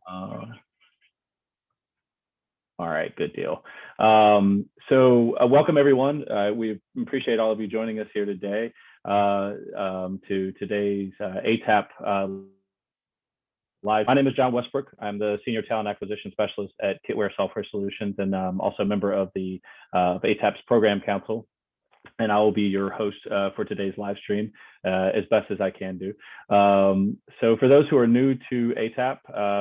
All right, good deal. Welcome everyone. We appreciate all of you joining us here today to today's ATAP live. My name is John Westbrook. I'm the Senior Talent Acquisition Specialist at Kitware Software Solutions, and I'm also a member of the ATAP's Program Council. And I will be your host for today's live stream as best as I can do. So for those who are new to ATAP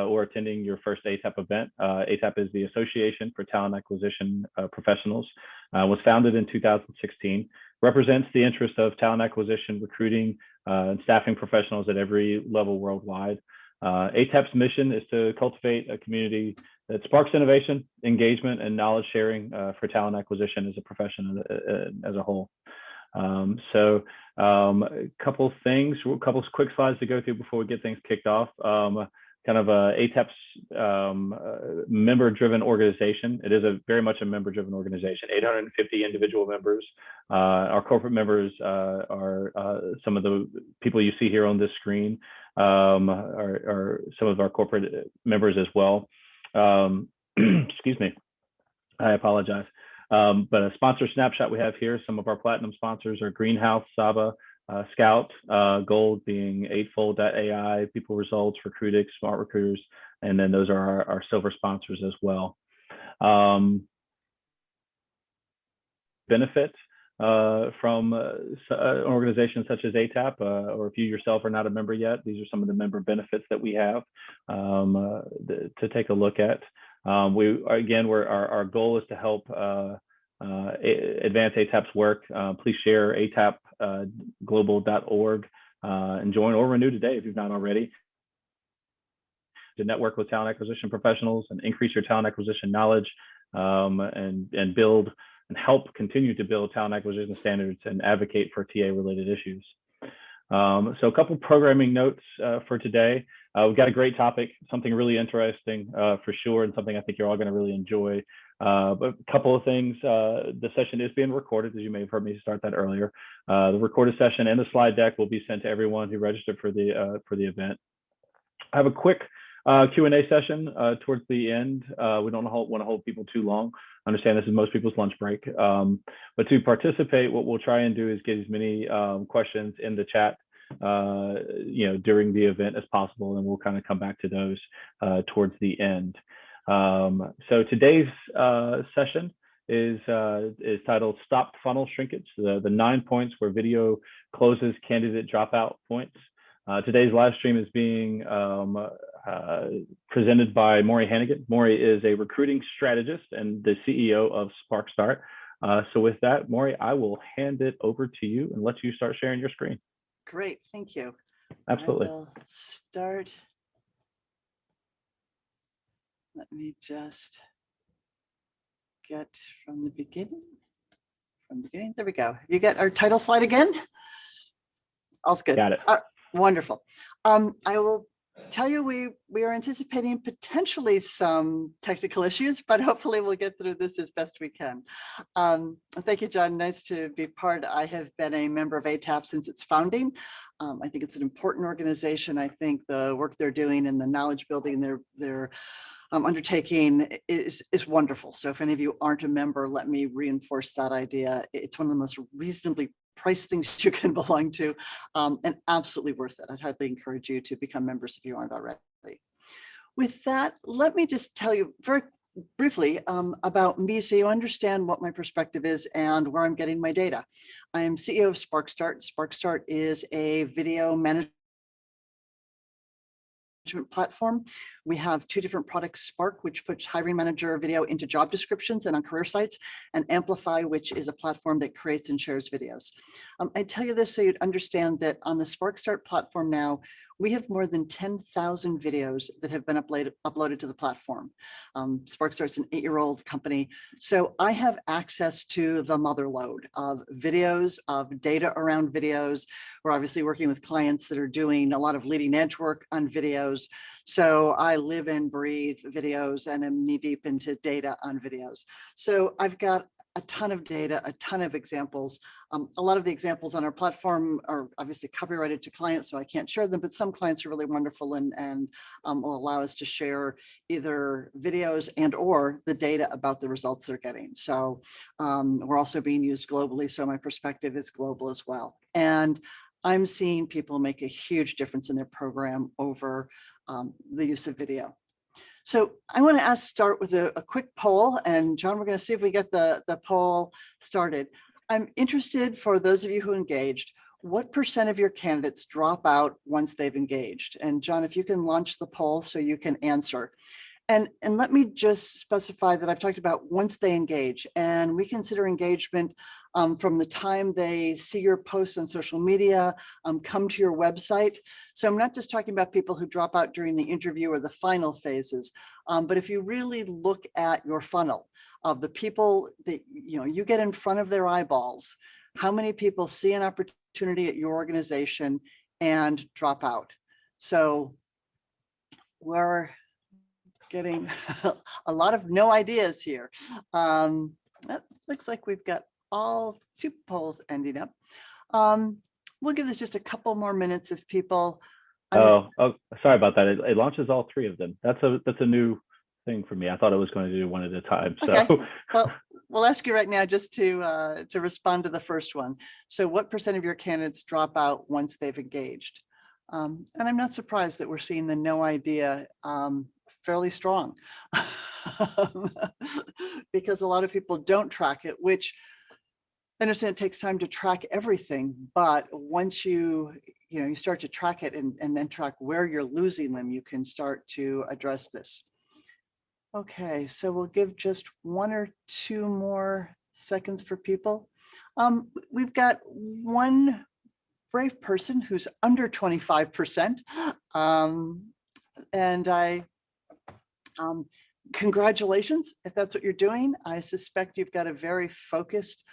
or attending your first ATAP event, ATAP is the Association for Talent Acquisition Professionals, was founded in 2016, represents the interest of talent acquisition, recruiting, and staffing professionals at every level worldwide. ATAP's mission is to cultivate a community that sparks innovation, engagement, and knowledge sharing for talent acquisition as a profession as a whole. A couple things, a couple of quick slides to go through before we get things kicked off. ATAP's member-driven organization. It is very much a member-driven organization. 850 individual members. Our corporate members are some of the people you see here on this screen. Are some of our corporate members as well. Excuse me, I apologize. But a sponsor snapshot we have here, some of our platinum sponsors are Greenhouse, Saba, Scout, Gold being Eightfold.ai, People Results, Recruitix, Smart Recruiters, and then those are our silver sponsors as well. Benefit from organizations such as ATAP, or if you yourself are not a member yet, these are some of the member benefits that we have to take a look at. Our goal is to help advance ATAP's work. Please share atapglobal.org and join or renew today if you've not already, to network with talent acquisition professionals and increase your talent acquisition knowledge, and build and help continue to build talent acquisition standards and advocate for TA related issues. So a couple programming notes for today. We've got a great topic, something really interesting for sure, and something I think you're all going to really enjoy. But a couple of things, the session is being recorded, as you may have heard me start that earlier. The recorded session and the slide deck will be sent to everyone who registered for the event. I have a quick Q&A session towards the end. We don't want to hold people too long. I understand this is most people's lunch break. But to participate, what we'll try and do is get as many questions in the chat during the event as possible, and we'll kind of come back to those towards the end. So today's session is titled Stop Funnel Shrinkage, the 9 points where video closes candidate dropout points. Today's live stream is being presented by Maury Hanigan. Maury is a recruiting strategist and the CEO of SparcStart. So with that, Maury, I will hand it over to you and let you start sharing your screen. Great, thank you. Absolutely. I will start. Let me just get from the beginning. There we go. You get our title slide again? All's good. Got it. Wonderful. I will tell you we are anticipating potentially some technical issues, but hopefully we'll get through this as best we can. Thank you, John. Nice to be part. I have been a member of ATAP since its founding. I think it's an important organization. I think the work they're doing and the knowledge building they're undertaking is wonderful. So if any of you aren't a member, let me reinforce that idea. It's one of the most reasonably priced things you can belong to, and absolutely worth it. I'd highly encourage you to become members if you aren't already. With that, let me just tell you very briefly about me so you understand what my perspective is and where I'm getting my data. I am CEO of SparcStart. SparcStart is a video management platform. We have two different products, Spark, which puts hiring manager video into job descriptions and on career sites, and Amplify, which is a platform that creates and shares videos. I tell you this so you'd understand that on the SparcStart platform now, we have more than 10,000 videos that have been uploaded to the platform. SparkStart's an 8-year-old company. So I have access to the mother lode of videos, of data around videos. We're obviously working with clients that are doing a lot of leading edge work on videos. So I live and breathe videos and am knee deep into data on videos. So I've got a ton of data, a ton of examples. A lot of the examples on our platform are obviously copyrighted to clients, so I can't share them, but some clients are really wonderful and will allow us to share either videos and or the data about the results they're getting. So we're also being used globally, so my perspective is global as well. And I'm seeing people make a huge difference in their program over the use of video. So I want to start with a quick poll, and John, we're going to see if we get the poll started. I'm interested, for those of you who engaged, what % of your candidates drop out once they've engaged? And John, if you can launch the poll so you can answer. And let me just specify that I've talked about once they engage, and we consider engagement from the time they see your posts on social media, come to your website. So I'm not just talking about people who drop out during the interview or the final phases, but if you really look at your funnel of the people that you get in front of their eyeballs, how many people see an opportunity at your organization and drop out? So we're getting a lot of no ideas here. That looks like we've got all 2 polls ending up. We'll give this just a couple more minutes if people. Oh, sorry about that. It launches all 3 of them. That's a new thing for me. I thought it was going to do one at a time. So okay. Well, we'll ask you right now just to respond to the first one. So what % of your candidates drop out once they've engaged? And I'm not surprised that we're seeing the no idea fairly strong because a lot of people don't track it, which I understand it takes time to track everything, but once you start to track it and then track where you're losing them, you can start to address this. Okay, so we'll give just 1 or 2 more seconds for people. We've got one brave person who's under 25%. And congratulations, if that's what you're doing. I suspect you've got a very focused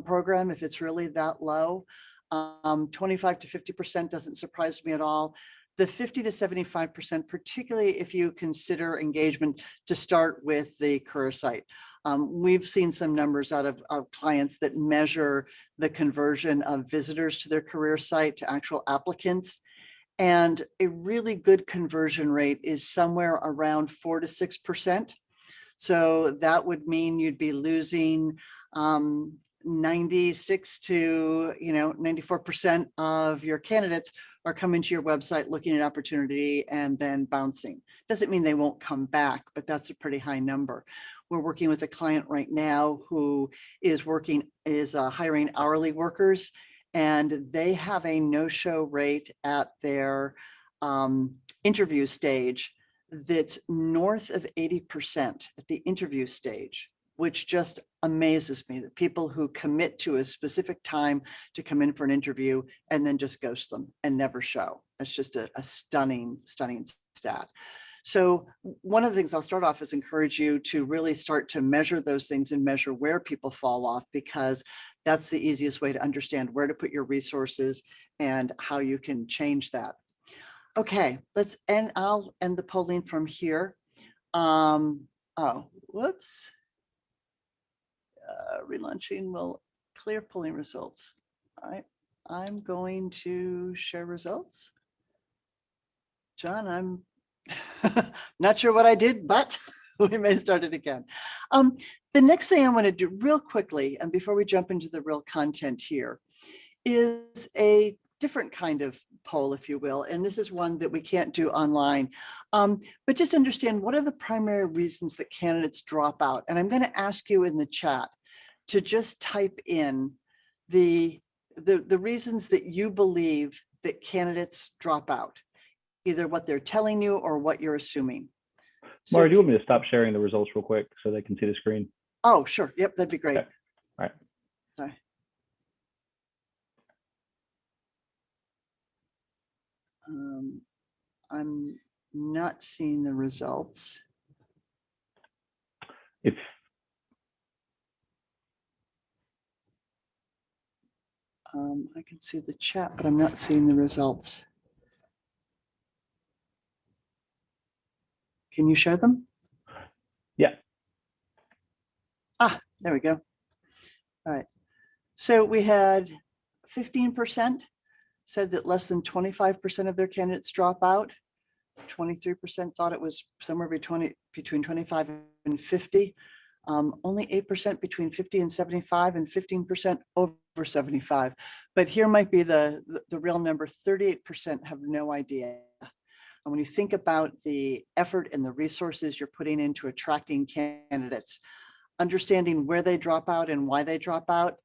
program if it's really that low. 25 to 50% doesn't surprise me at all. The 50 to 75%, particularly if you consider engagement to start with the career site. We've seen some numbers out of our clients that measure the conversion of visitors to their career site to actual applicants. And a really good conversion rate is somewhere around 4 to 6%. So that would mean you'd be losing 96 to 94% of your candidates are coming to your website, looking at opportunity and then bouncing. Doesn't mean they won't come back, but that's a pretty high number. We're working with a client right now who is hiring hourly workers, and they have a no-show rate at their interview stage that's north of 80% at the interview stage, which just amazes me that people who commit to a specific time to come in for an interview and then just ghost them and never show. That's just a stunning, stunning stat. So one of the things I'll start off is encourage you to really start to measure those things and measure where people fall off, because that's the easiest way to understand where to put your resources and how you can change that. Okay, I'll end the polling from here. Oh, whoops. Relaunching will clear polling results. All right, I'm going to share results. John, I'm not sure what I did, but we may start it again. The next thing I want to do real quickly, and before we jump into the real content here, is a different kind of poll, if you will. And this is one that we can't do online, but just understand what are the primary reasons that candidates drop out. And I'm going to ask you in the chat to just type in the reasons that you believe that candidates drop out, either what they're telling you or what you're assuming. So, Maury, do you want me to stop sharing the results real quick so they can see the screen? Oh, sure. Yep, that'd be great. Okay. All right. Sorry. I'm not seeing the results. If I can see the chat, but I'm not seeing the results. Can you share them? Yeah. Ah, there we go. All right. So we had 15% said that less than 25% of their candidates drop out. 23% thought it was somewhere between 25 and 50. Only 8% between 50 and 75, and 15% over 75. But here might be the real number. 38% have no idea. And when you think about the effort and the resources you're putting into attracting candidates, understanding where they drop out and why they drop out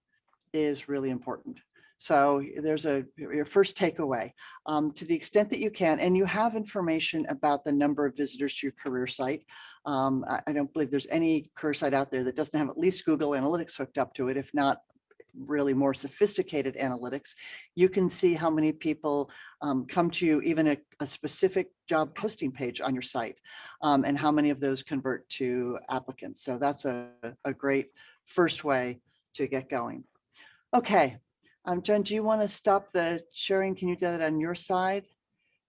is really important. So there's your first takeaway. To the extent that you can, and you have information about the number of visitors to your career site. I don't believe there's any career site out there that doesn't have at least Google Analytics hooked up to it, if not really more sophisticated analytics. You can see how many people come to you, even a specific job posting page on your site, and how many of those convert to applicants. So that's a great first way to get going. Okay, John, do you want to stop the sharing? Can you do that on your side?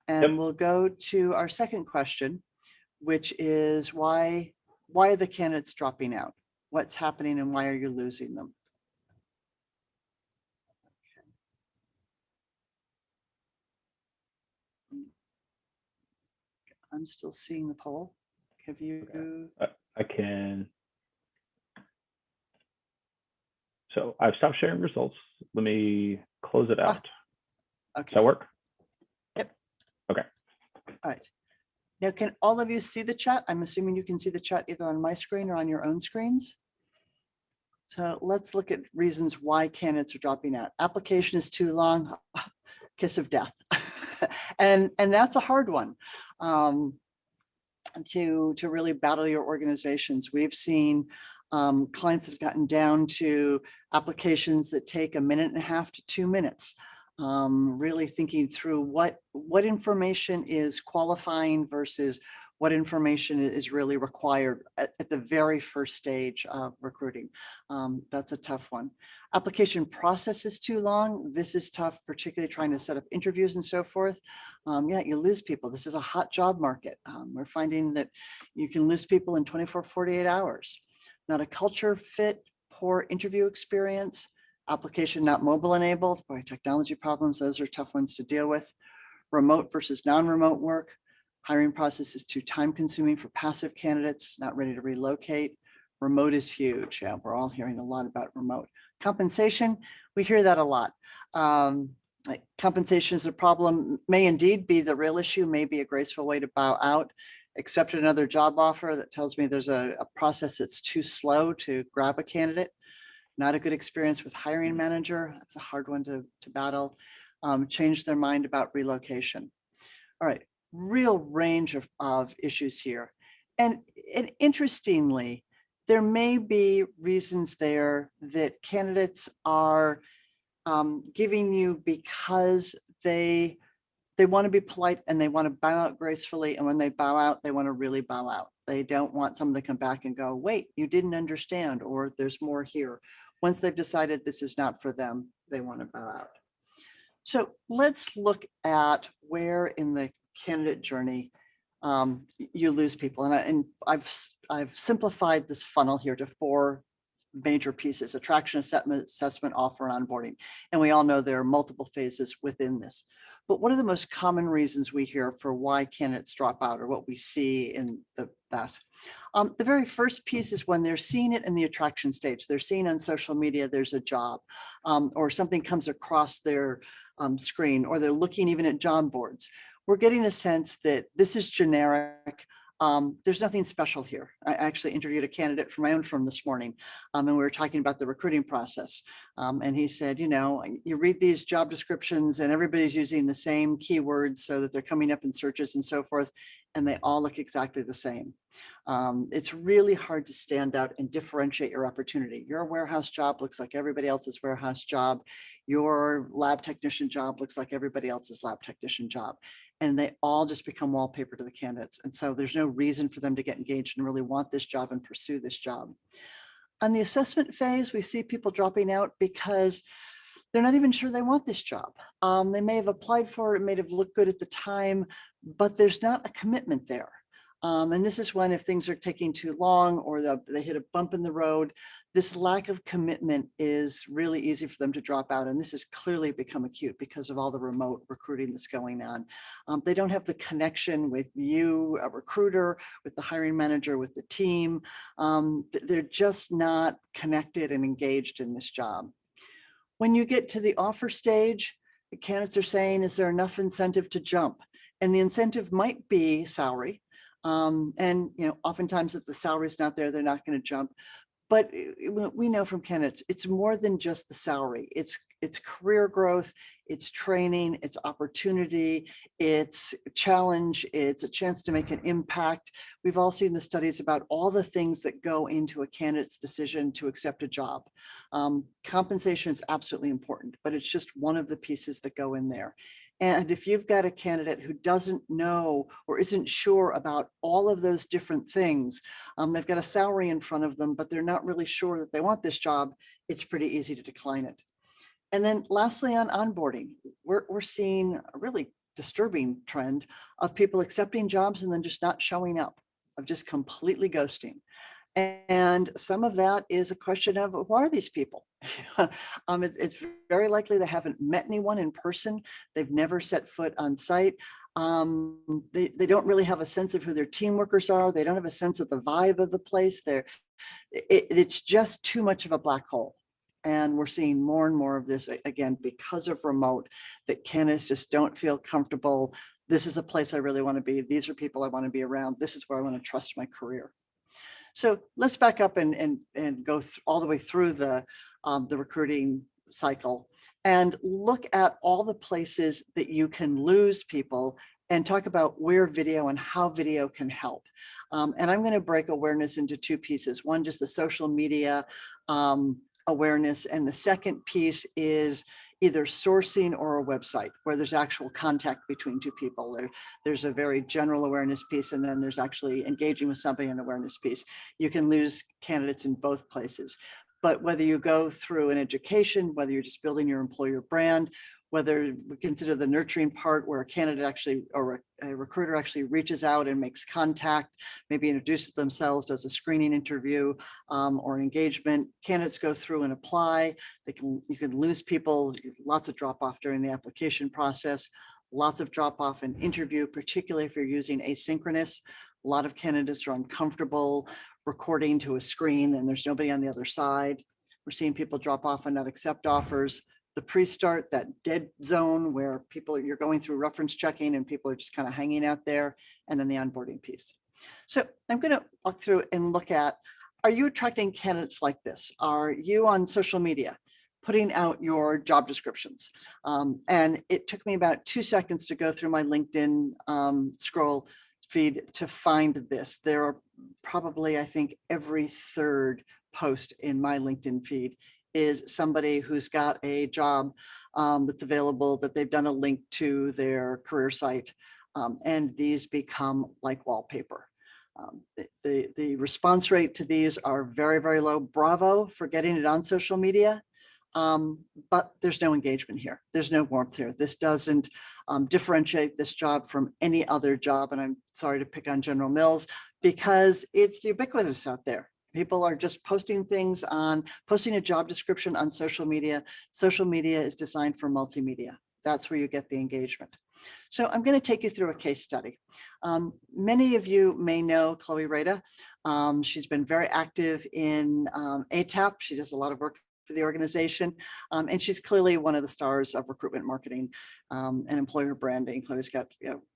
And Yep. we'll go to our second question, which is why are the candidates dropping out? What's happening and why are you losing them? I'm still seeing the poll. Have you? Okay. I can. So I've stopped sharing results. Let me close it out. Okay. Does that work? Yep. Okay. All right. Now, can all of you see the chat? I'm assuming you can see the chat either on my screen or on your own screens. So let's look at reasons why candidates are dropping out. Application is too long, kiss of death. and that's a hard one to really battle your organizations. We've seen clients that have gotten down to applications that take 1.5 minutes to 2 minutes. Really thinking through what information is qualifying versus what information is really required at the very first stage of recruiting. That's a tough one. Application process is too long. This is tough, particularly trying to set up interviews and so forth. Yeah, you lose people. This is a hot job market. We're finding that you can lose people in 24, 48 hours. Not a culture fit, poor interview experience, application not mobile enabled. Boy, technology problems, those are tough ones to deal with. Remote versus non-remote work. Hiring process is too time consuming for passive candidates, not ready to relocate. Remote is huge. Yeah, we're all hearing a lot about remote. Compensation, we hear that a lot. Compensation is a problem, may indeed be the real issue, may be a graceful way to bow out. Accepted another job offer that tells me there's a process that's too slow to grab a candidate. Not a good experience with hiring manager. That's a hard one to battle. Change their mind about relocation. All right, real range of issues here. And interestingly, there may be reasons there that candidates are giving you because they want to be polite and they want to bow out gracefully. And when they bow out, they want to really bow out. They don't want someone to come back and go, wait, you didn't understand, or there's more here. Once they've decided this is not for them, they want to bow out. So let's look at where in the candidate journey you lose people. And I've simplified this funnel here to 4 major pieces: attraction, assessment, offer, and onboarding. And we all know there are multiple phases within this. But what are the most common reasons we hear for why candidates drop out, or what we see in that? The very first piece is when they're seeing it in the attraction stage. They're seeing on social media there's a job, or something comes across their screen, or they're looking even at job boards. We're getting a sense that this is generic. There's nothing special here. I actually interviewed a candidate from my own firm this morning, and we were talking about the recruiting process. And he said, you know, you read these job descriptions and everybody's using the same keywords so that they're coming up in searches and so forth, and they all look exactly the same. It's really hard to stand out and differentiate your opportunity. Your warehouse job looks like everybody else's warehouse job. Your lab technician job looks like everybody else's lab technician job. And they all just become wallpaper to the candidates. And so there's no reason for them to get engaged and really want this job and pursue this job. On the assessment phase, we see people dropping out because they're not even sure they want this job. They may have applied for it, may have looked good at the time, but there's not a commitment there. And this is when if things are taking too long or they hit a bump in the road, this lack of commitment is really easy for them to drop out. And this has clearly become acute because of all the remote recruiting that's going on. They don't have the connection with you, a recruiter, with the hiring manager, with the team. They're just not connected and engaged in this job. When you get to the offer stage, the candidates are saying, is there enough incentive to jump? And the incentive might be salary. And oftentimes if the salary is not there, they're not going to jump. But we know from candidates, it's more than just the salary. It's career growth, it's training, it's opportunity, it's challenge, it's a chance to make an impact. We've all seen the studies about all the things that go into a candidate's decision to accept a job. Compensation is absolutely important, but it's just one of the pieces that go in there. And if you've got a candidate who doesn't know or isn't sure about all of those different things, they've got a salary in front of them, but they're not really sure that they want this job, it's pretty easy to decline it. And then lastly, on onboarding, we're seeing a really disturbing trend of people accepting jobs and then just not showing up, of just completely ghosting. And some of that is a question of who are these people? It's very likely they haven't met anyone in person. They've never set foot on site. They don't really have a sense of who their team workers are. They don't have a sense of the vibe of the place. It's just too much of a black hole. And we're seeing more and more of this, again, because of remote, that candidates just don't feel comfortable. This is a place I really want to be. These are people I want to be around. This is where I want to trust my career. So let's back up and go all the way through the recruiting cycle and look at all the places that you can lose people and talk about where video and how video can help. And I'm going to break awareness into two pieces. One, just the social media awareness. And the second piece is either sourcing or a website where there's actual contact between two people. There's a very general awareness piece, and then there's actually engaging with somebody, an awareness piece. You can lose candidates in both places. But whether you go through an education, whether you're just building your employer brand, whether we consider the nurturing part where a candidate actually or a recruiter actually reaches out and makes contact, maybe introduces themselves, does a screening interview or an engagement. Candidates go through and apply. You can lose people, lots of drop off during the application process, lots of drop off in interview, particularly if you're using asynchronous. A lot of candidates are uncomfortable recording to a screen and there's nobody on the other side. We're seeing people drop off and not accept offers. The pre-start, that dead zone where you're going through reference checking and people are just kind of hanging out there, and then the onboarding piece. So I'm going to walk through and look at, are you attracting candidates like this? Are you on social media putting out your job descriptions? And it took me about 2 seconds to go through my LinkedIn scroll feed to find this. There are probably, I think, every third post in my LinkedIn feed is somebody who's got a job that's available, that they've done a link to their career site, and these become like wallpaper. The response rate to these are very, very low. Bravo for getting it on social media, but there's no engagement here. There's no warmth here. This doesn't differentiate this job from any other job. And I'm sorry to pick on General Mills because it's ubiquitous out there. People are just posting a job description on social media. Social media is designed for multimedia. That's where you get the engagement. So I'm going to take you through a case study. Many of you may know Chloe Rada. She's been very active in ATAP. She does a lot of work for the organization. And she's clearly one of the stars of recruitment marketing and employer branding. Chloe's got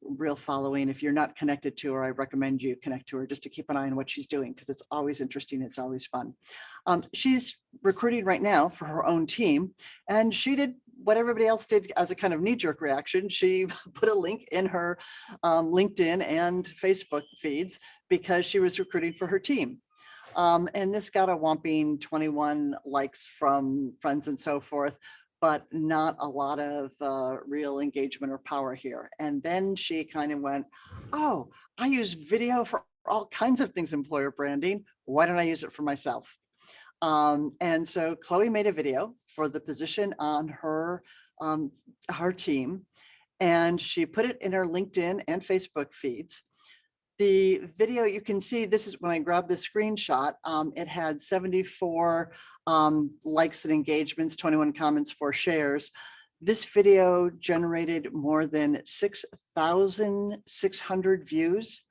real following. If you're not connected to her, I recommend you connect to her just to keep an eye on what she's doing because it's always interesting. It's always fun. She's recruiting right now for her own team, and she did what everybody else did as a kind of knee-jerk reaction. She put a link in her LinkedIn and Facebook feeds because she was recruiting for her team. And this got a whopping 21 likes from friends and so forth, but not a lot of real engagement or power here. And then she kind of went, oh, I use video for all kinds of things, employer branding. Why don't I use it for myself? And so Chloe made a video for the position on her team, and she put it in her LinkedIn and Facebook feeds. The video, you can see, this is when I grabbed the screenshot, it had 74 likes and engagements, 21 comments, 4 shares. This video generated more than 6,600 views,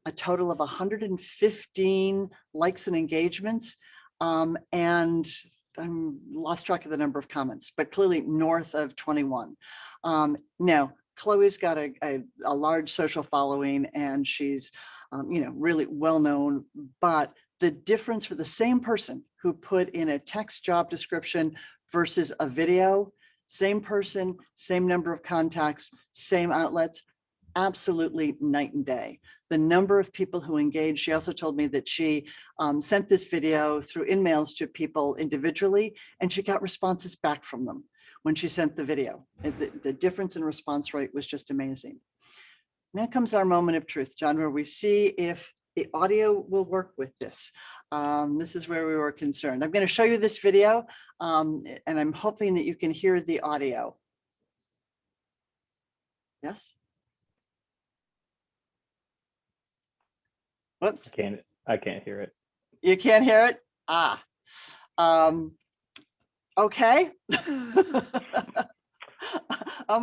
a total of 115 likes and engagements, and I lost track of the number of comments, but clearly north of 21. Now, Chloe's got a large social following, and she's really well known, but the difference for the same person who put in a text job description versus a video, same person, same number of contacts, same outlets, absolutely night and day. The number of people who engaged, she also told me that she sent this video through emails to people individually, and she got responses back from them when she sent the video. The difference in response rate was just amazing. Now comes our moment of truth, John, where we see if the audio will work with this. This is where we were concerned. I'm going to show you this video, and I'm hoping that you can hear the audio. Yes? Whoops. I can't hear it. You can't hear it? Okay.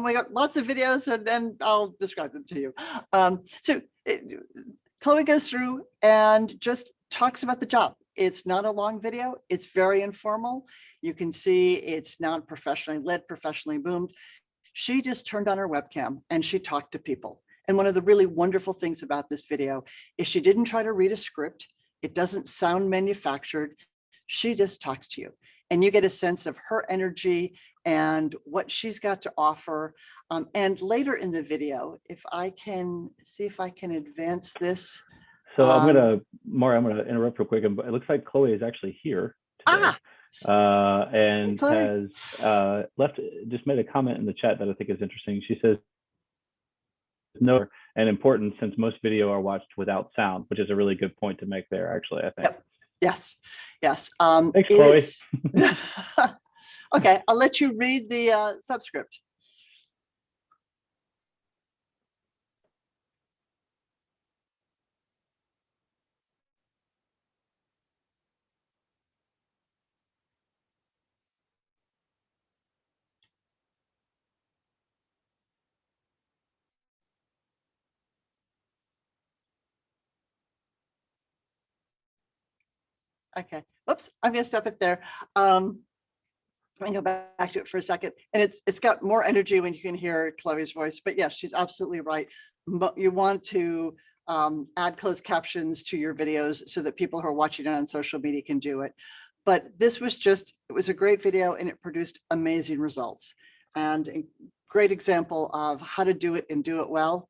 We got lots of videos, and then I'll describe them to you. Chloe goes through and just talks about the job. It's not a long video. It's very informal. You can see it's not professionally led, professionally boomed. She just turned on her webcam and she talked to people. And one of the really wonderful things about this video is she didn't try to read a script. It doesn't sound manufactured. She just talks to you, and you get a sense of her energy and what she's got to offer. And later in the video, if I can see if I can advance this. So Maury, I'm gonna interrupt real quick. It looks like Chloe is actually here today, and Chloe has just made a comment in the chat that I think is interesting. She says, "No, and important since most video are watched without sound," which is a really good point to make there. Actually, I think. Yep. Yes. Thanks, Chloe. Okay, I'll let you read the subscript. Okay, oops, I'm gonna stop it there. Let me go back to it for a second. And it's got more energy when you can hear Chloe's voice, but yes, she's absolutely right. You want to add closed captions to your videos so that people who are watching it on social media can do it. But this was it was a great video, and it produced amazing results. And a great example of how to do it and do it well.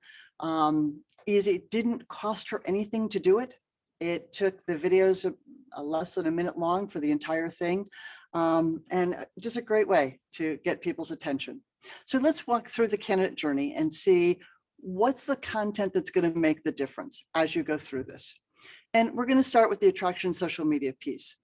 Easy, it didn't cost her anything to do it. It took the videos less than a minute long for the entire thing. And just a great way to get people's attention. So let's walk through the candidate journey and see what's the content that's going to make the difference as you go through this. And we're going to start with the attraction social media piece.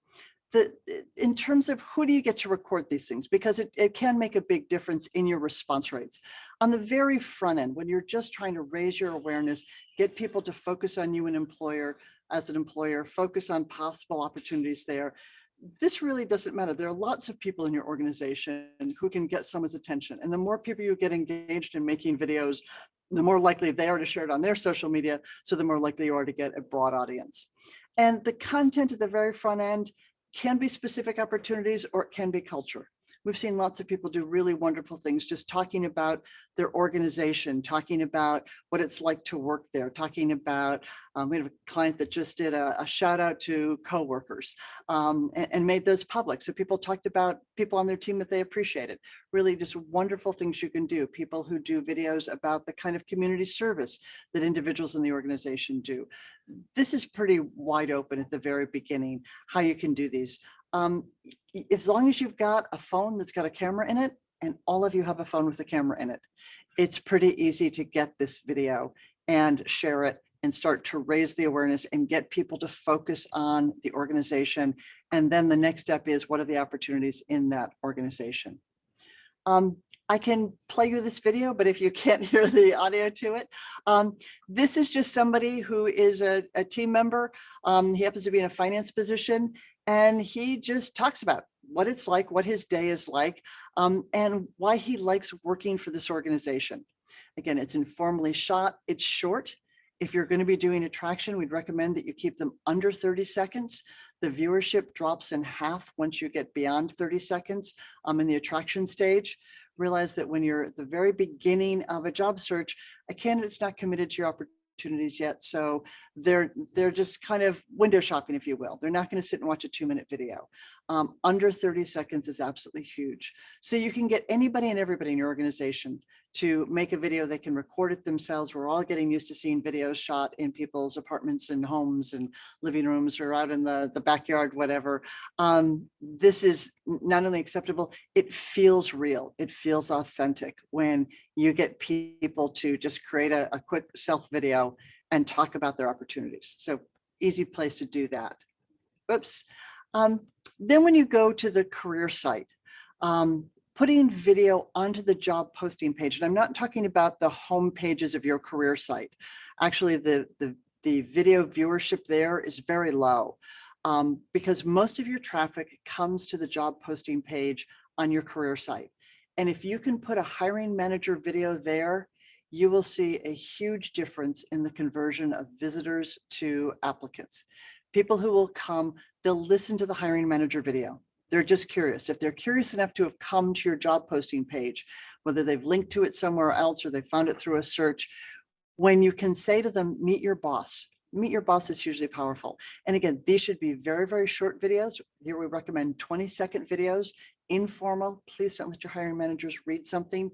In terms of who do you get to record these things, because it can make a big difference in your response rates. On the very front end, when you're just trying to raise your awareness, get people to focus on you as an employer, focus on possible opportunities there. This really doesn't matter. There are lots of people in your organization who can get someone's attention. And the more people you get engaged in making videos, the more likely they are to share it on their social media. So the more likely you are to get a broad audience. And the content at the very front end can be specific opportunities, or it can be culture. We've seen lots of people do really wonderful things, just talking about their organization, talking about what it's like to work there, talking about, we have a client that just did a shout out to coworkers and made those public. So people talked about people on their team that they appreciated. Really just wonderful things you can do. People who do videos about the kind of community service that individuals in the organization do. This is pretty wide open at the very beginning, how you can do these. As long as you've got a phone that's got a camera in it, and all of you have a phone with a camera in it, it's pretty easy to get this video and share it and start to raise the awareness and get people to focus on the organization. And then the next step is, what are the opportunities in that organization? I can play you this video, but if you can't hear the audio to it, this is just somebody who is a team member. He happens to be in a finance position, and he just talks about what it's like, what his day is like, and why he likes working for this organization. Again, it's informally shot, it's short. If you're going to be doing attraction, we'd recommend that you keep them under 30 seconds. The viewership drops in half once you get beyond 30 seconds in the attraction stage. Realize that when you're at the very beginning of a job search, a candidate's not committed to your opportunities yet. So they're just kind of window shopping, if you will. They're not going to sit and watch a 2-minute video. Under 30 seconds is absolutely huge. So you can get anybody and everybody in your organization to make a video. They can record it themselves. We're all getting used to seeing videos shot in people's apartments and homes and living rooms or out in the backyard, whatever. This is not only acceptable, it feels real. It feels authentic when you get people to just create a quick self video and talk about their opportunities. So easy place to do that. Oops. Then when you go to the career site, putting video onto the job posting page, and I'm not talking about the home pages of your career site. Actually, the video viewership there is very low because most of your traffic comes to the job posting page on your career site. And if you can put a hiring manager video there, you will see a huge difference in the conversion of visitors to applicants. People who will come, they'll listen to the hiring manager video. They're just curious. If they're curious enough to have come to your job posting page, whether they've linked to it somewhere else or they found it through a search, when you can say to them, meet your boss. Meet your boss is hugely powerful. And again, these should be very, very short videos. Here we recommend 20-second videos, informal. Please don't let your hiring managers read something.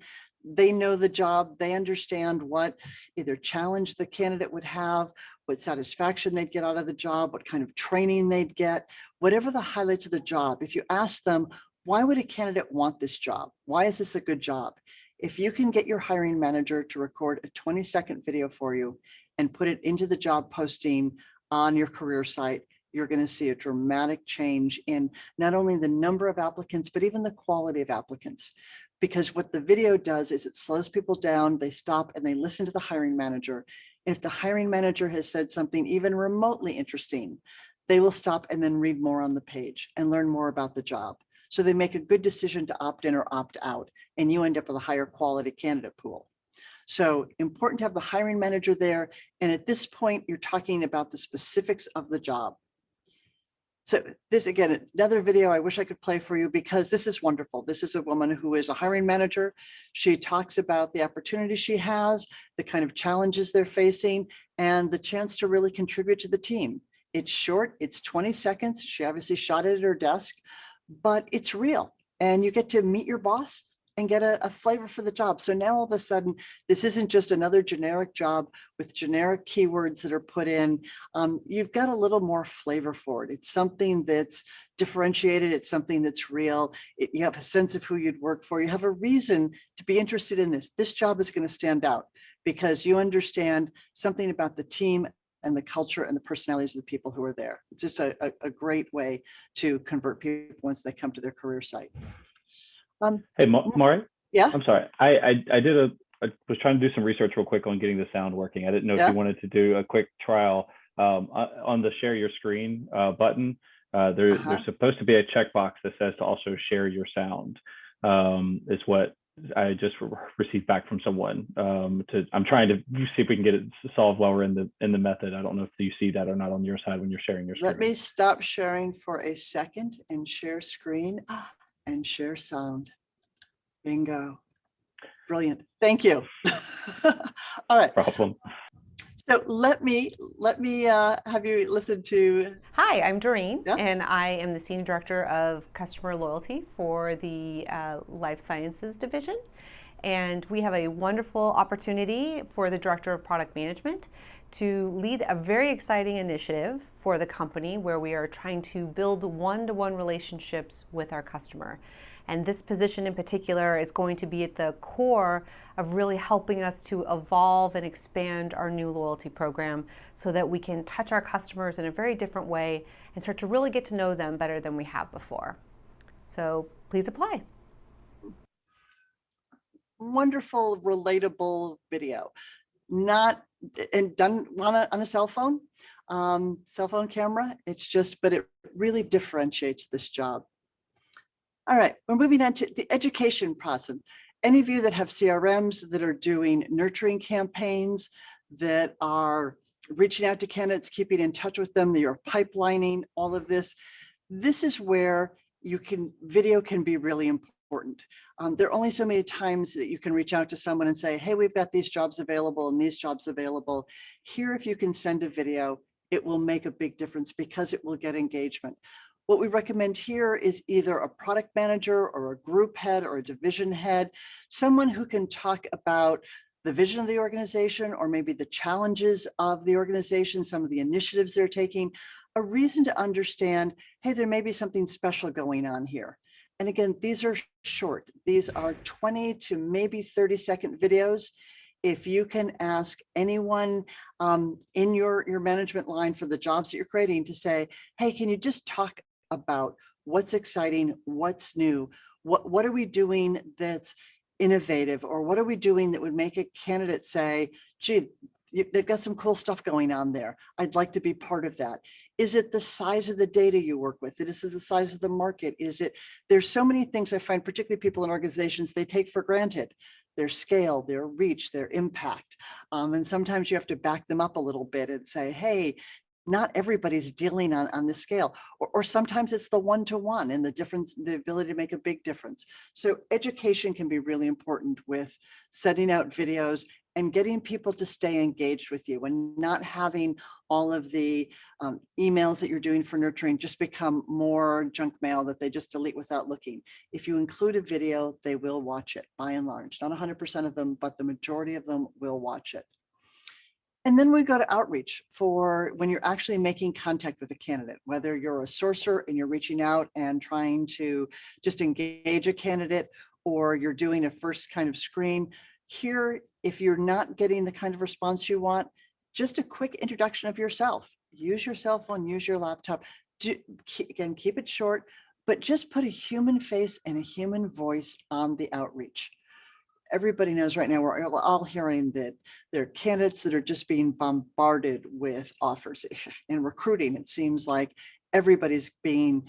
They know the job. They understand what either challenge the candidate would have, what satisfaction they'd get out of the job, what kind of training they'd get, whatever the highlights of the job. If you ask them, why would a candidate want this job? Why is this a good job? If you can get your hiring manager to record a 20-second video for you and put it into the job posting on your career site, you're going to see a dramatic change in not only the number of applicants, but even the quality of applicants. Because what the video does is it slows people down, they stop and they listen to the hiring manager. And if the hiring manager has said something even remotely interesting, they will stop and then read more on the page and learn more about the job. So they make a good decision to opt in or opt out, and you end up with a higher quality candidate pool. So important to have the hiring manager there. And at this point, you're talking about the specifics of the job. So this, again, another video I wish I could play for you because this is wonderful. This is a woman who is a hiring manager. She talks about the opportunity she has, the kind of challenges they're facing, and the chance to really contribute to the team. It's short, it's 20 seconds. She obviously shot it at her desk, but it's real. And you get to meet your boss and get a flavor for the job. So now all of a sudden, this isn't just another generic job with generic keywords that are put in. You've got a little more flavor for it. It's something that's differentiated. It's something that's real. You have a sense of who you'd work for. You have a reason to be interested in this. This job is going to stand out because you understand something about the team and the culture and the personalities of the people who are there. It's just a great way to convert people once they come to their career site. Hey, Maury? Yeah. I'm sorry. I was trying to do some research real quick on getting the sound working. I didn't know if you wanted to do a quick trial on the share your screen button. There's supposed to be a checkbox that says to also share your sound. Is what I just received back from someone. I'm trying to see if we can get it solved while we're in the method. I don't know if you see that or not on your side when you're sharing your screen. Let me stop sharing for a second and share screen. And share sound. Bingo. Brilliant. Thank you. All right. Problem. So let me have you listen to. Hi, I'm Doreen, Yes. and I am the Senior Director of Customer Loyalty for the Life Sciences Division. And we have a wonderful opportunity for the Director of Product Management to lead a very exciting initiative for the company where we are trying to build one-to-one relationships with our customer. And this position in particular is going to be at the core of really helping us to evolve and expand our new loyalty program so that we can touch our customers in a very different way and start to really get to know them better than we have before. So please apply. wonderful, relatable video, not and done on a cell phone camera. It's just, but it really differentiates this job. All right, we're moving on to the education process. Any of you that have CRMs that are doing nurturing campaigns, that are reaching out to candidates, keeping in touch with them, that you're pipelining all of this, this is where video can be really important. There are only so many times that you can reach out to someone and say, hey, we've got these jobs available and these jobs available. Here, if you can send a video, it will make a big difference because it will get engagement. What we recommend here is either a product manager or a group head or a division head, someone who can talk about the vision of the organization or maybe the challenges of the organization, some of the initiatives they're taking, a reason to understand, hey, there may be something special going on here. And again, these are short. These are 20 to maybe 30-second videos. If you can ask anyone in your management line for the jobs that you're creating to say, hey, can you just talk about what's exciting, what's new, what are we doing that's innovative, or what are we doing that would make a candidate say, gee, they've got some cool stuff going on there. I'd like to be part of that. Is it the size of the data you work with? Is it the size of the market? There's so many things I find, particularly people in organizations, they take for granted. Their scale, their reach, their impact. And sometimes you have to back them up a little bit and say, hey, not everybody's dealing on this scale, or sometimes it's the one-to-one and the ability to make a big difference. So education can be really important with sending out videos and getting people to stay engaged with you and not having all of the emails that you're doing for nurturing just become more junk mail that they just delete without looking. If you include a video, they will watch it by and large. Not 100% of them, but the majority of them will watch it. And then we go to outreach for when you're actually making contact with a candidate, whether you're a sourcer and you're reaching out and trying to just engage a candidate, or you're doing a first kind of screen. Here, if you're not getting the kind of response you want, just a quick introduction of yourself. Use your cell phone, use your laptop. Again, keep it short, but just put a human face and a human voice on the outreach. Everybody knows right now, we're all hearing that there are candidates that are just being bombarded with offers. In recruiting, it seems like everybody's being,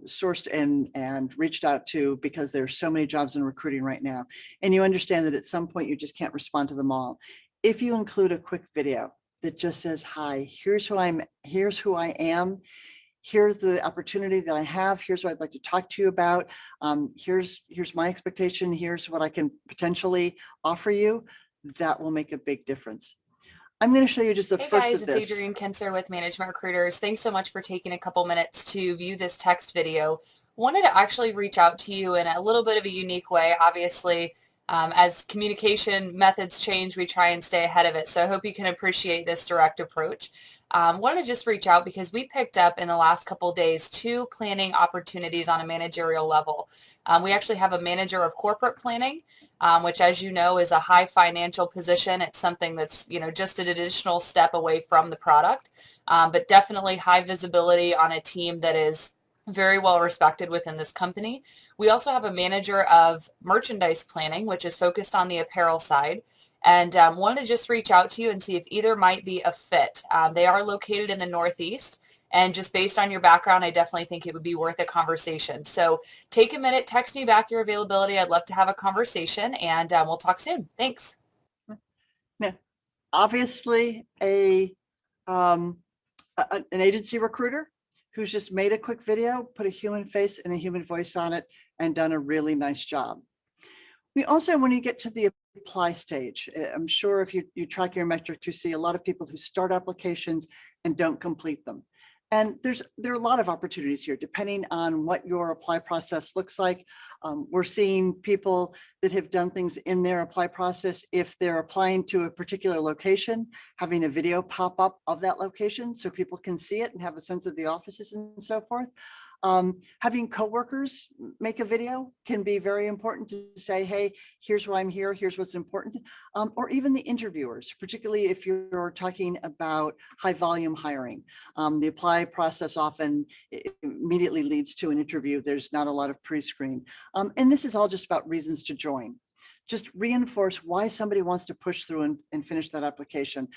sourced and reached out to because there's so many jobs in recruiting right now. And you understand that at some point you just can't respond to them all. If you include a quick video that just says, hi, here's who I am. Here's the opportunity that I have. Here's what I'd like to talk to you about. Here's my expectation. Here's what I can potentially offer you. That will make a big difference. I'm going to show you just the first of this. Hey guys, it's Adrienne Kinzer with Management Recruiters. Thanks so much for taking a couple minutes to view this text video. Wanted to actually reach out to you in a little bit of a unique way. Obviously, as communication methods change, we try and stay ahead of it. So I hope you can appreciate this direct approach. Want to just reach out because we picked up in the last couple of days 2 planning opportunities on a managerial level. We actually have a manager of corporate planning, which, as you know, is a high financial position. It's something that's, just an additional step away from the product, but definitely high visibility on a team that is very well respected within this company. We also have a manager of merchandise planning, which is focused on the apparel side. And want to just reach out to you and see if either might be a fit. They are located in the Northeast, and just based on your background, I definitely think it would be worth a conversation. So take a minute, text me back your availability. I'd love to have a conversation, and we'll talk soon. Thanks. Now, obviously, an agency recruiter who's just made a quick video, put a human face and a human voice on it, and done a really nice job. We also, when you get to the apply stage, I'm sure if you track your metrics, you see a lot of people who start applications and don't complete them. And there are a lot of opportunities here, depending on what your apply process looks like. We're seeing people that have done things in their apply process. If they're applying to a particular location, having a video pop up of that location so people can see it and have a sense of the offices and so forth. Having coworkers make a video can be very important to say, hey, here's why I'm here, here's what's important. Or even the interviewers, particularly if you're talking about high volume hiring. The apply process often immediately leads to an interview. There's not a lot of pre-screen. And this is all just about reasons to join. just reinforce why somebody wants to push through and finish that application.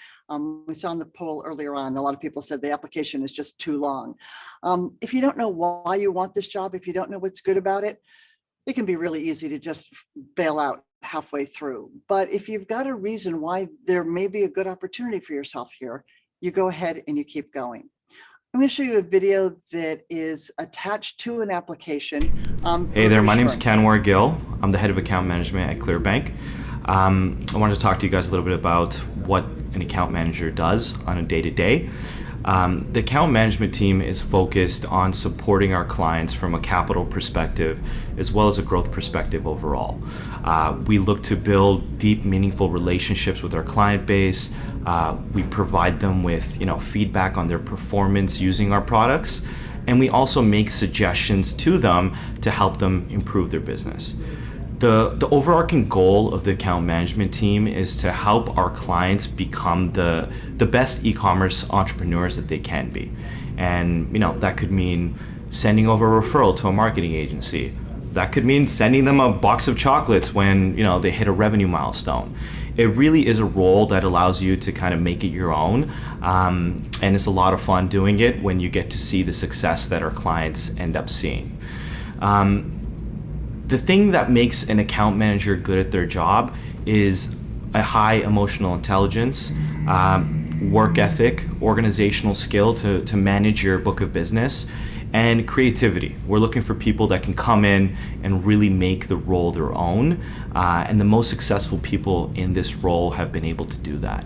We saw in the poll earlier on, a lot of people said the application is just too long. If you don't know why you want this job, if you don't know what's good about it, it can be really easy to just bail out halfway through. But if you've got a reason why there may be a good opportunity for yourself here, you go ahead and you keep going. I'm going to show you a video that is attached to an application. Hey there, my name is Kanwar Gill. I'm the head of account management at Clearbank. I wanted to talk to you guys a little bit about what an account manager does on a day-to-day. The account management team is focused on supporting our clients from a capital perspective as well as a growth perspective overall. We look to build deep, meaningful relationships with our client base. We provide them with feedback on their performance using our products, and we also make suggestions to them to help them improve their business. The overarching goal of the account management team is to help our clients become the best e-commerce entrepreneurs that they can be. And that could mean sending over a referral to a marketing agency. That could mean sending them a box of chocolates when they hit a revenue milestone. It really is a role that allows you to kind of make it your own, and it's a lot of fun doing it when you get to see the success that our clients end up seeing. The thing that makes an account manager good at their job is a high emotional intelligence, work ethic, organizational skill to manage your book of business, and creativity. We're looking for people that can come in and really make the role their own, and the most successful people in this role have been able to do that.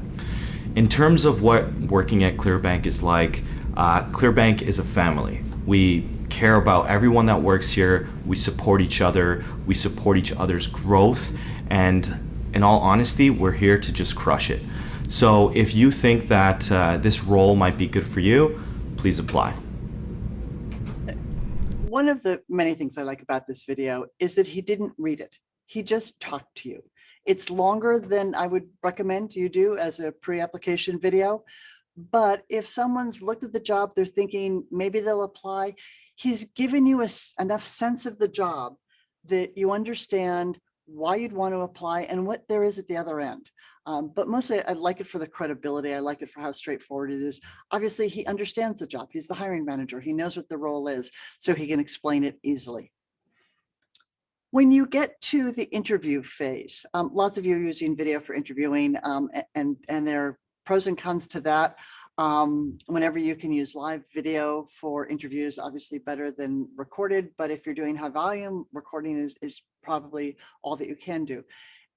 In terms of what working at Clearbank is like, Clearbank is a family. We care about everyone that works here. We support each other. We support each other's growth. And in all honesty, we're here to just crush it. So if you think that this role might be good for you, please apply. One of the many things I like about this video is that he didn't read it. He just talked to you. It's longer than I would recommend you do as a pre-application video. But if someone's looked at the job, they're thinking maybe they'll apply, he's given you enough sense of the job that you understand why you'd want to apply and what there is at the other end. But mostly I like it for the credibility. I like it for how straightforward it is. Obviously, he understands the job. He's the hiring manager. He knows what the role is, so he can explain it easily. When you get to the interview phase, lots of you are using video for interviewing, and there are pros and cons to that. Whenever you can use live video for interviews, obviously better than recorded, but if you're doing high volume, recording is probably all that you can do.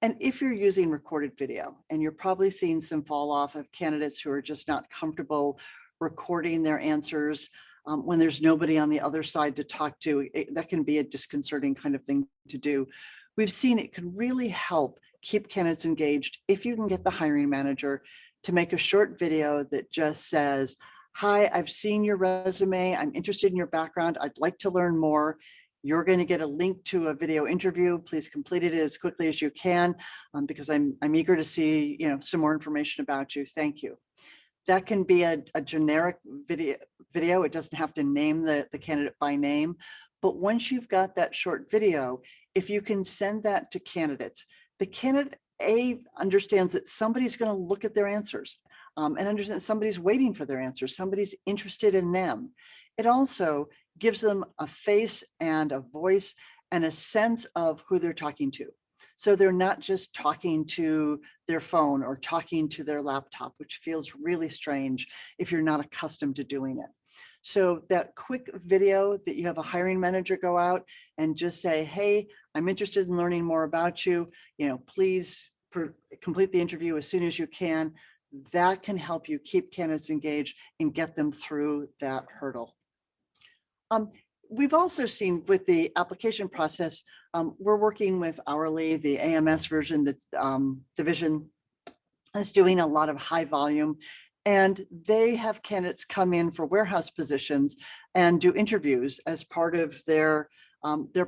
And if you're using recorded video, and you're probably seeing some fall off of candidates who are just not comfortable recording their answers when there's nobody on the other side to talk to, that can be a disconcerting kind of thing to do. We've seen it can really help keep candidates engaged if you can get the hiring manager to make a short video that just says, hi, I've seen your resume. I'm interested in your background. I'd like to learn more. You're going to get a link to a video interview. Please complete it as quickly as you can because I'm eager to see some more information about you. Thank you. That can be a generic video. It doesn't have to name the candidate by name. But once you've got that short video, if you can send that to candidates, the candidate understands that somebody's going to look at their answers and understand somebody's waiting for their answers. Somebody's interested in them. It also gives them a face and a voice and a sense of who they're talking to. So they're not just talking to their phone or talking to their laptop, which feels really strange if you're not accustomed to doing it. So that quick video that you have a hiring manager go out and just say, hey, I'm interested in learning more about you. Please complete the interview as soon as you can. That can help you keep candidates engaged and get them through that hurdle. We've also seen with the application process, we're working with Hourly, the AMS version, the division is doing a lot of high volume, and they have candidates come in for warehouse positions and do interviews as part of their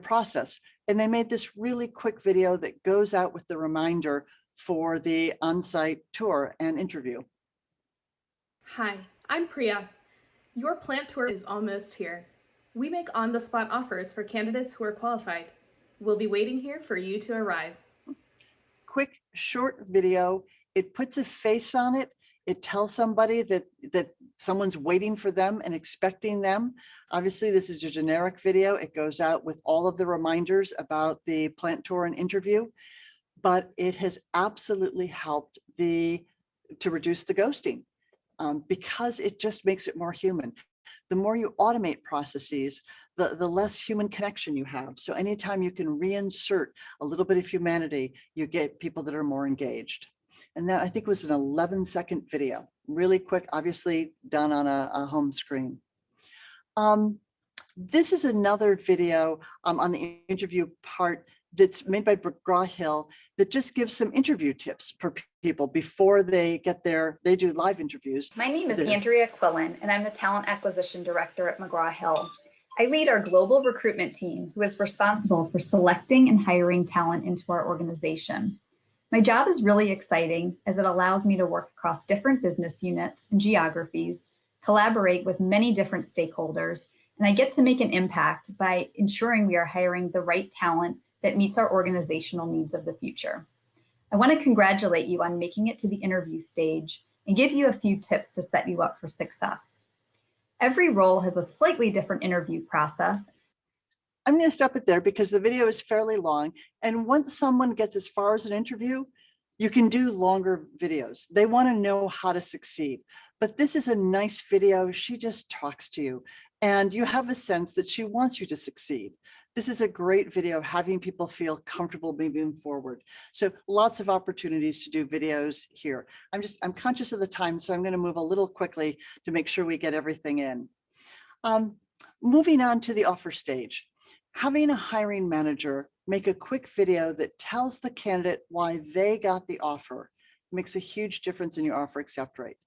process. And they made this really quick video that goes out with the reminder for the on-site tour and interview. Hi, I'm Priya. Your plant tour is almost here. We make on-the-spot offers for candidates who are qualified. We'll be waiting here for you to arrive. quick, short video. It puts a face on it. It tells somebody that someone's waiting for them and expecting them. Obviously, this is a generic video. It goes out with all of the reminders about the plant tour and interview, but it has absolutely helped to reduce the ghosting because it just makes it more human. The more you automate processes, the less human connection you have. So anytime you can reinsert a little bit of humanity, you get people that are more engaged. And that, I think, was an 11-second video, really quick, obviously done on a home screen. This is another video on the interview part that's made by McGraw-Hill that just gives some interview tips for people before they do live interviews. My name is Andrea Quillen, and I'm the Talent Acquisition Director at McGraw-Hill. I lead our global recruitment team, who is responsible for selecting and hiring talent into our organization. My job is really exciting as it allows me to work across different business units and geographies, collaborate with many different stakeholders, and I get to make an impact by ensuring we are hiring the right talent that meets our organizational needs of the future. I want to congratulate you on making it to the interview stage and give you a few tips to set you up for success. Every role has a slightly different interview process. I'm going to stop it there because the video is fairly long. And once someone gets as far as an interview, you can do longer videos. They want to know how to succeed. But this is a nice video. She just talks to you and you have a sense that she wants you to succeed. This is a great video, having people feel comfortable moving forward. So lots of opportunities to do videos here. I'm conscious of the time, so I'm going to move a little quickly to make sure we get everything in. Moving on to the offer stage. Having a hiring manager make a quick video that tells the candidate why they got the offer makes a huge difference in your offer accept rate.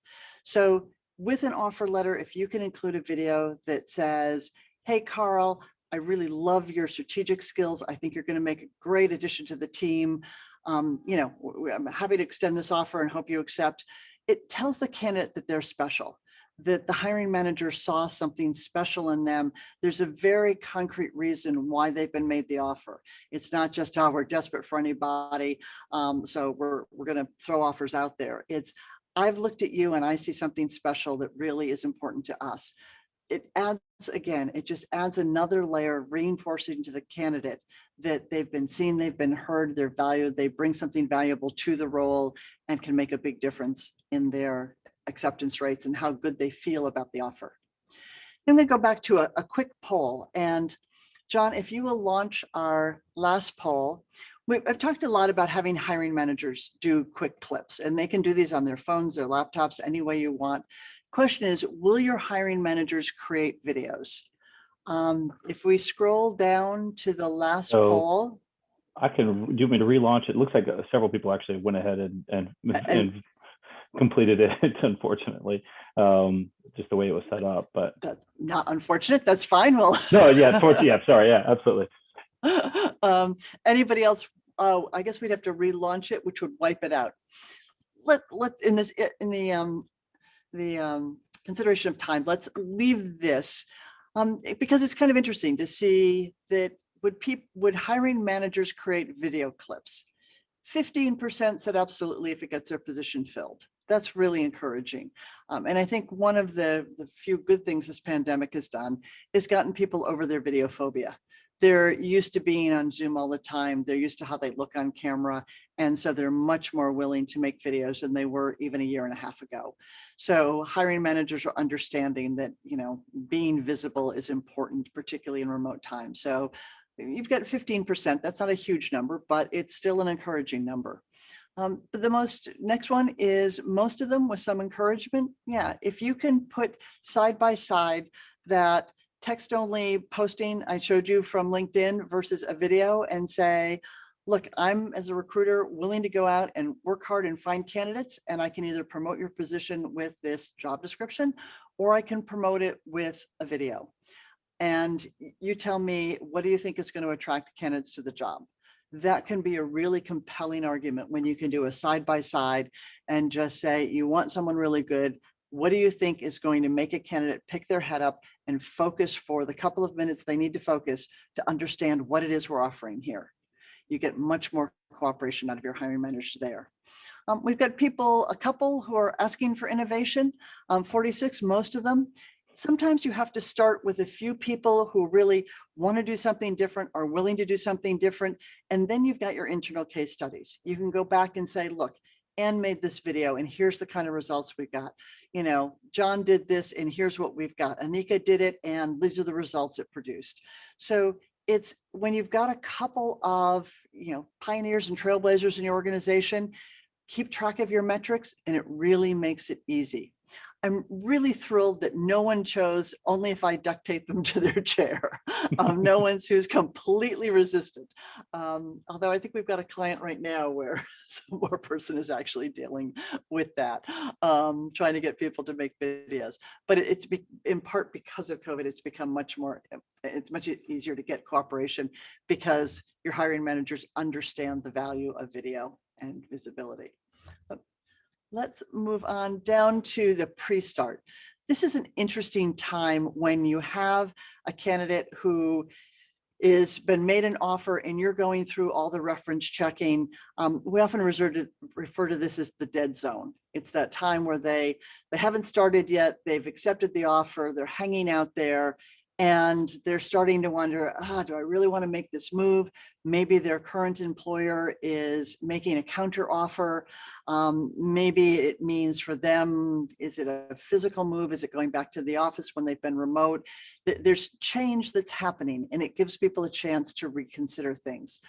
So with an offer letter, if you can include a video that says, hey, Carl, I really love your strategic skills. I think you're going to make a great addition to the team. I'm happy to extend this offer and hope you accept. It tells the candidate that they're special, that the hiring manager saw something special in them. There's a very concrete reason why they've been made the offer. It's not just, oh, we're desperate for anybody, so we're going to throw offers out there. It's, I've looked at you and I see something special that really is important to us. It adds, again, it just adds another layer, reinforcing to the candidate that they've been seen, they've been heard, they're valued, they bring something valuable to the role and can make a big difference in their acceptance rates and how good they feel about the offer. I'm going to go back to a quick poll. And John, if you will launch our last poll, I've talked a lot about having hiring managers do quick clips, and they can do these on their phones, their laptops, any way you want. Question is, will your hiring managers create videos? If we scroll down to the last poll. Do you want me to relaunch it? It looks like several people actually went ahead and completed it, unfortunately, just the way it was set up. But that's not unfortunate, that's fine. Well, no, yeah, sorry, yeah, absolutely. Anybody else? Oh, I guess we'd have to relaunch it, which would wipe it out. Let's in the consideration of time, let's leave this because it's kind of interesting to see that would hiring managers create video clips? 15% said absolutely if it gets their position filled. That's really encouraging. And I think one of the few good things this pandemic has done is gotten people over their video phobia. They're used to being on Zoom all the time. They're used to how they look on camera. And so they're much more willing to make videos than they were even a year and a half ago. So hiring managers are understanding that, being visible is important, particularly in remote times. So you've got 15%. That's not a huge number, but it's still an encouraging number. But the next one is most of them with some encouragement. Yeah, if you can put side by side that text only posting I showed you from LinkedIn versus a video and say, look, I'm as a recruiter willing to go out and work hard and find candidates, and I can either promote your position with this job description or I can promote it with a video. And you tell me, what do you think is going to attract candidates to the job? That can be a really compelling argument when you can do a side by side and just say, you want someone really good. What do you think is going to make a candidate pick their head up and focus for the couple of minutes they need to focus to understand what it is we're offering here? You get much more cooperation out of your hiring managers there. We've got a couple who are asking for innovation, 46, most of them. Sometimes you have to start with a few people who really want to do something different, are willing to do something different. And then you've got your internal case studies. You can go back and say, look, Ann made this video and here's the kind of results we got. You know, John did this and here's what we've got. Anika did it and these are the results it produced. So it's when you've got a couple of, pioneers and trailblazers in your organization, keep track of your metrics and it really makes it easy. I'm really thrilled that no one chose only if I duct tape them to their chair. No one's who's completely resistant. Although I think we've got a client right now where some more person is actually dealing with that, trying to get people to make videos. But it's in part because of COVID, it's become much easier to get cooperation because your hiring managers understand the value of video and visibility. Let's move on down to the pre-start. This is an interesting time when you have a candidate who is been made an offer and you're going through all the reference checking. We often refer to this as the dead zone. It's that time where they haven't started yet, they've accepted the offer, they're hanging out there, and they're starting to wonder, do I really want to make this move? Maybe their current employer is making a counter offer. Maybe it means for them, is it a physical move? Is it going back to the office when they've been remote? There's change that's happening and it gives people a chance to reconsider things.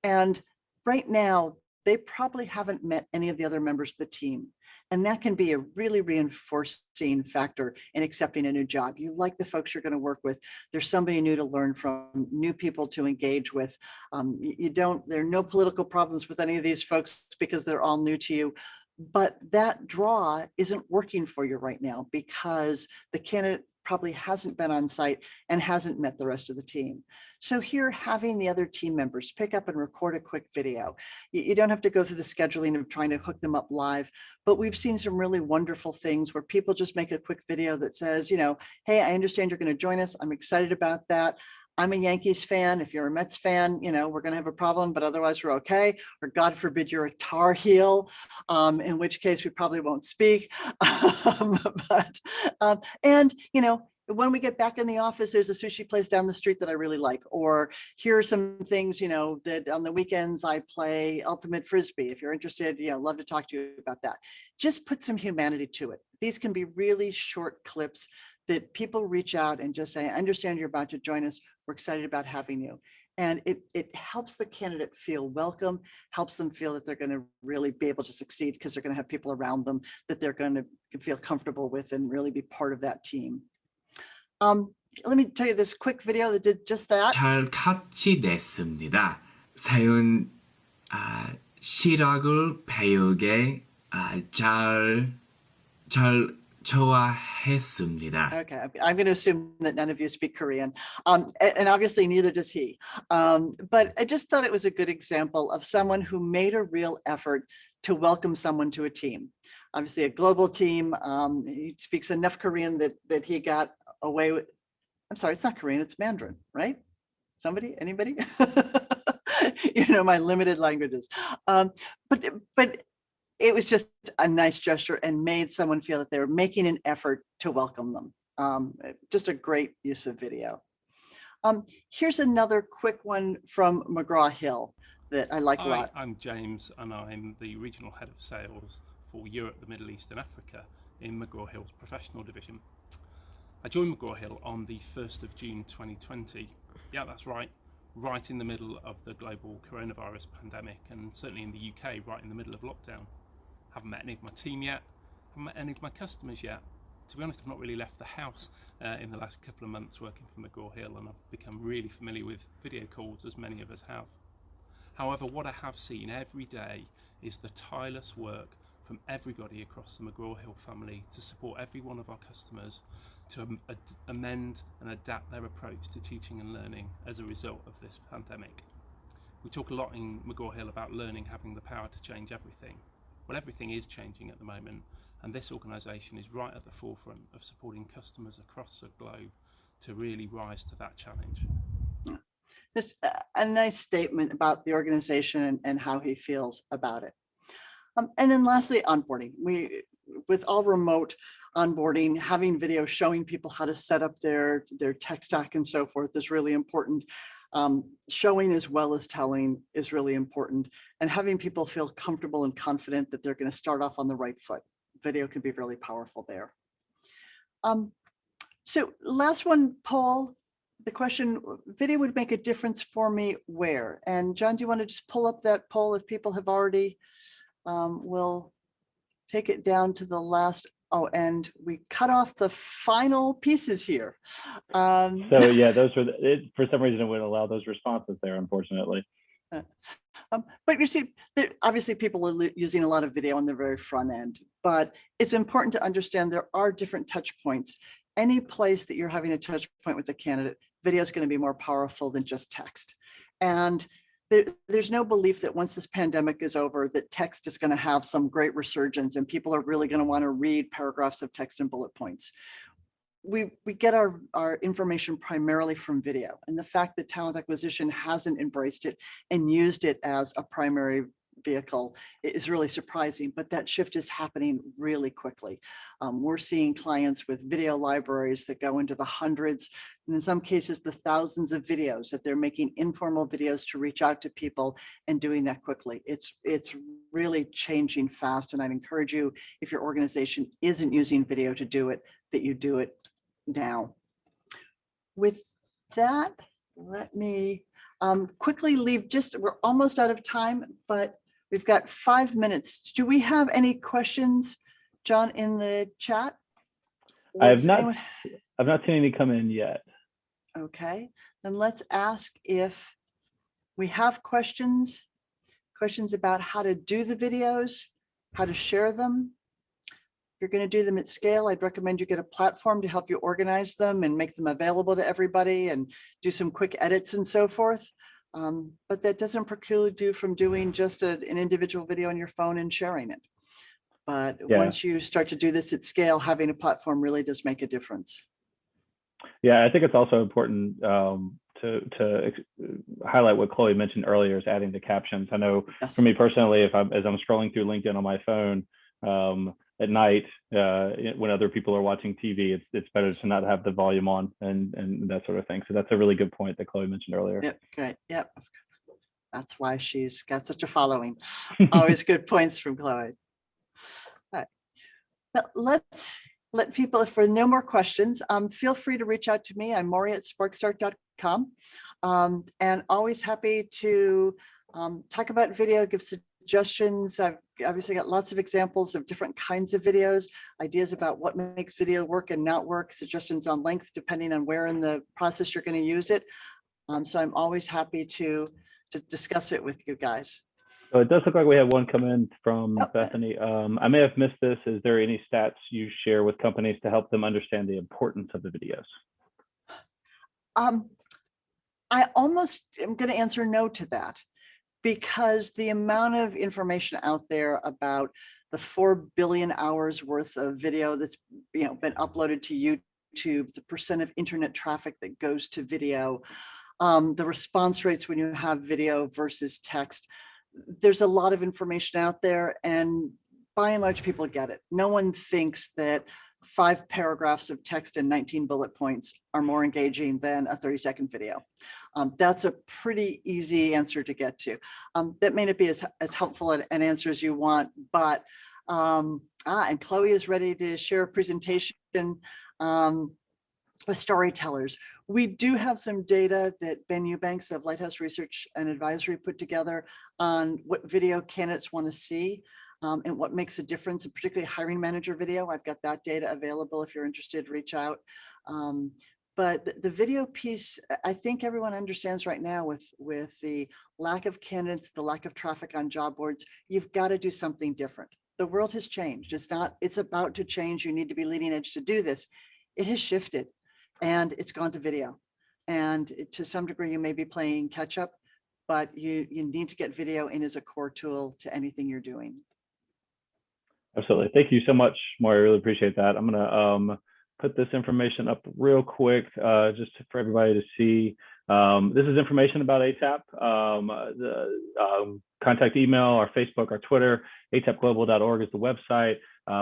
And right now, they probably haven't met any of the other members of the team. And that can be a really reinforcing factor in accepting a new job. You like the folks you're going to work with. There's somebody new to learn from, new people to engage with. There are no political problems with any of these folks because they're all new to you. But that draw isn't working for you right now because the candidate probably hasn't been on site and hasn't met the rest of the team. So here, having the other team members pick up and record a quick video. You don't have to go through the scheduling of trying to hook them up live, but we've seen some really wonderful things where people just make a quick video that says, hey, I understand you're going to join us. I'm excited about that. I'm a Yankees fan. If you're a Mets fan, we're going to have a problem, but otherwise we're okay. Or God forbid you're a Tar Heel, in which case we probably won't speak. When we get back in the office, there's a sushi place down the street that I really like. Or here are some things, that on the weekends I play ultimate Frisbee. If you're interested, love to talk to you about that. Just put some humanity to it. These can be really short clips that people reach out and just say, I understand you're about to join us. We're excited about having you. And it helps the candidate feel welcome, helps them feel that they're going to really be able to succeed because they're going to have people around them that they're going to feel comfortable with and really be part of that team. Let me tell you this quick video that did just that. 잘 같이 냈습니다. 사연 실력을 배우게 잘 좋아했습니다. Okay, I'm going to assume that none of you speak Korean, and obviously neither does he. But I just thought it was a good example of someone who made a real effort to welcome someone to a team. Obviously a global team. He speaks enough Korean that he got away with. I'm sorry, it's not Korean, it's Mandarin, right? Somebody, anybody? My limited languages. But it was just a nice gesture and made someone feel that they were making an effort to welcome them. Just a great use of video. Here's another quick one from McGraw-Hill that I like a lot. I'm James and I'm the Regional Head of Sales for Europe, the Middle East and Africa in McGraw-Hill's Professional Division. I joined McGraw-Hill on the 1st of June 2020. Yeah, that's right in the middle of the global coronavirus pandemic and certainly in the UK, right in the middle of lockdown. Haven't met any of my team yet, haven't met any of my customers yet. To be honest, I've not really left the house in the last couple of months working for McGraw-Hill, and I've become really familiar with video calls, as many of us have. However, what I have seen every day is the tireless work from everybody across the McGraw-Hill family to support every one of our customers to amend and adapt their approach to teaching and learning as a result of this pandemic. We talk a lot in McGraw-Hill about learning having the power to change everything. Well, everything is changing at the moment, and this organisation is right at the forefront of supporting customers across the globe to really rise to that challenge. Just a nice statement about the organization and how he feels about it. And then lastly, onboarding. With all remote onboarding, having video showing people how to set up their tech stack and so forth is really important. Showing as well as telling is really important, and having people feel comfortable and confident that they're going to start off on the right foot. Video can be really powerful there. So last one, Paul, the question, video would make a difference for me where? And John, do you want to just pull up that poll if people have already, we'll take it down to the last. Oh, and we cut off the final pieces here. So yeah, those were, for some reason it wouldn't allow those responses there, unfortunately. But you see, obviously people are using a lot of video on the very front end, but it's important to understand there are different touch points. Any place that you're having a touch point with a candidate, video is going to be more powerful than just text. And there's no belief that once this pandemic is over, that text is going to have some great resurgence and people are really going to want to read paragraphs of text and bullet points. We get our information primarily from video, and the fact that talent acquisition hasn't embraced it and used it as a primary vehicle is really surprising, but that shift is happening really quickly. We're seeing clients with video libraries that go into the hundreds, and in some cases the thousands of videos, that they're making informal videos to reach out to people and doing that quickly. It's really changing fast, and I'd encourage you, if your organization isn't using video to do it, that you do it now. With that, let me quickly leave, we're almost out of time, but we've got 5 minutes. Do we have any questions, John, in the chat? I've not seen any come in yet. Okay, then let's ask if we have questions about how to do the videos, how to share them. If you're going to do them at scale, I'd recommend you get a platform to help you organize them and make them available to everybody and do some quick edits and so forth. But that doesn't preclude you from doing just an individual video on your phone and sharing it. But yeah, once you start to do this at scale, having a platform really does make a difference. Yeah, I think it's also important to highlight what Chloe mentioned earlier, is adding the captions. I know for me personally, as I'm scrolling through LinkedIn on my phone at night, when other people are watching TV, it's better to not have the volume on and that sort of thing. So that's a really good point that Chloe mentioned earlier. Yep, great. Yep. That's why she's got such a following. Always good points from Chloe. All right. Well, let's let people, if there are no more questions, feel free to reach out to me. I'm Maury at SparcStart.com, and always happy to talk about video, give suggestions. I've obviously got lots of examples of different kinds of videos, ideas about what makes video work and not work, suggestions on length, depending on where in the process you're going to use it. So I'm always happy to discuss it with you guys. So it does look like we have one come in from Bethany. I may have missed this. Is there any stats you share with companies to help them understand the importance of the videos? I almost am going to answer no to that, because the amount of information out there about the 4 billion hours worth of video that's been uploaded to YouTube, the percent of internet traffic that goes to video, the response rates when you have video versus text. There's a lot of information out there, and by and large, people get it. No one thinks that 5 paragraphs of text and 19 bullet points are more engaging than a 30-second video. That's a pretty easy answer to get to. That may not be as helpful an answer as you want, but, and Chloe is ready to share a presentation with storytellers. We do have some data that Ben Eubanks of Lighthouse Research and Advisory put together on what video candidates want to see and what makes a difference, and particularly hiring manager video. I've got that data available. If you're interested, reach out. But the video piece, I think everyone understands right now with the lack of candidates, the lack of traffic on job boards, you've got to do something different. The world has changed. It's about to change. You need to be leading edge to do this. It has shifted. And it's gone to video, and to some degree you may be playing catch up, but you need to get video in as a core tool to anything you're doing. Absolutely. Thank you so much, Maury. I really appreciate that. I'm going to put this information up real quick just for everybody to see. This is information about ATAP. The contact email, our Facebook, our Twitter, atapglobal.org is the website.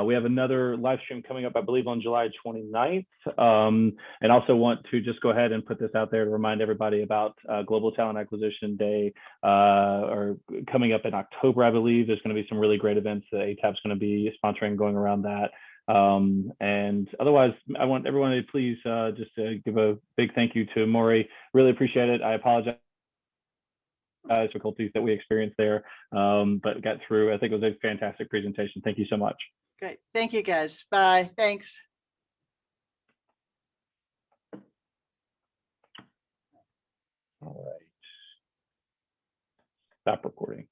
We have another live stream coming up, I believe, on July 29th. And also want to just go ahead and put this out there to remind everybody about Global Talent Acquisition Day, or coming up in October, I believe. There's going to be some really great events that ATAP's going to be sponsoring going around that. And otherwise, I want everyone to please just give a big thank you to Maury. Really appreciate it. I apologize difficulties that we experienced there, but got through. I think it was a fantastic presentation. Thank you so much. Great. Thank you, guys. Bye. Thanks. All right. Stop recording.